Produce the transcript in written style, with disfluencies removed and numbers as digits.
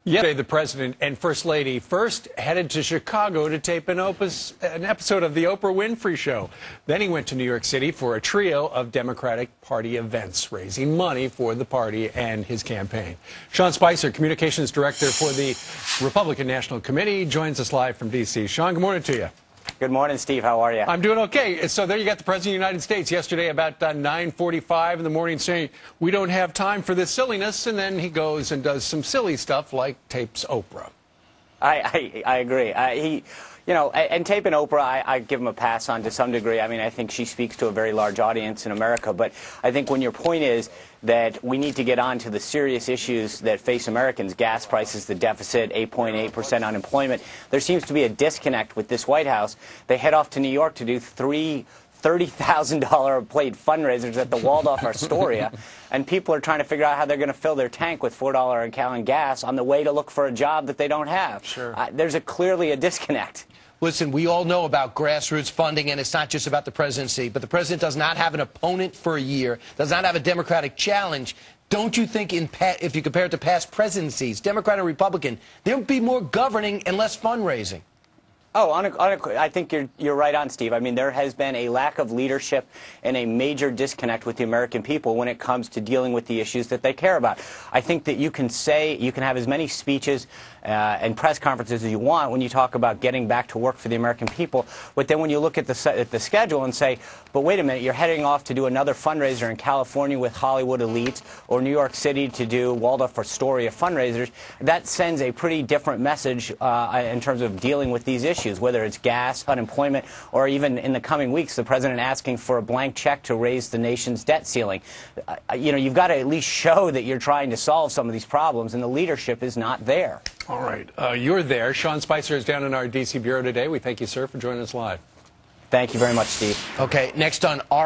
Yesterday, the President and First Lady first headed to Chicago to tape an episode of The Oprah Winfrey Show. Then he went to New York City for a trio of Democratic Party events, raising money for the party and his campaign. Sean Spicer, Communications Director for the Republican National Committee, joins us live from D.C. Sean, good morning to you. Good morning, Steve. How are you? I'm doing okay. So there you got the President of the United States yesterday about 9:45 in the morning saying, we don't have time for this silliness, and then he goes and does some silly stuff like tapes Oprah. I agree. And taping Oprah, I give him a pass on to some degree. I mean, I think she speaks to a very large audience in America. But I think when your point is that we need to get on to the serious issues that face Americans, gas prices, the deficit, 8.8% unemployment, there seems to be a disconnect with this White House. They head off to New York to do three $30,000 a plate fundraisers at the Waldorf Astoria, and people are trying to figure out how they're going to fill their tank with $4 a gallon gas on the way to look for a job that they don't have. Sure. There's clearly a disconnect. Listen, we all know about grassroots funding, and it's not just about the presidency, but the president does not have an opponent for a year, does not have a Democratic challenge. Don't you think, if you compare it to past presidencies, Democrat or Republican, there would be more governing and less fundraising? Oh, I think you're right on, Steve. I mean, there has been a lack of leadership and a major disconnect with the American people when it comes to dealing with the issues that they care about. I think that you can have as many speeches and press conferences as you want when you talk about getting back to work for the American people, but then when you look at the schedule and say, but wait a minute, you're heading off to do another fundraiser in California with Hollywood elites or New York City to do Waldorf Astoria fundraisers, that sends a pretty different message in terms of dealing with these issues, whether it's gas, unemployment, or even in the coming weeks, the president asking for a blank check to raise the nation's debt ceiling. You've got to at least show that you're trying to solve some of these problems, and the leadership is not there. All right. You're there. Sean Spicer is down in our D.C. bureau today. We thank you, sir, for joining us live. Thank you very much, Steve. Okay, next on our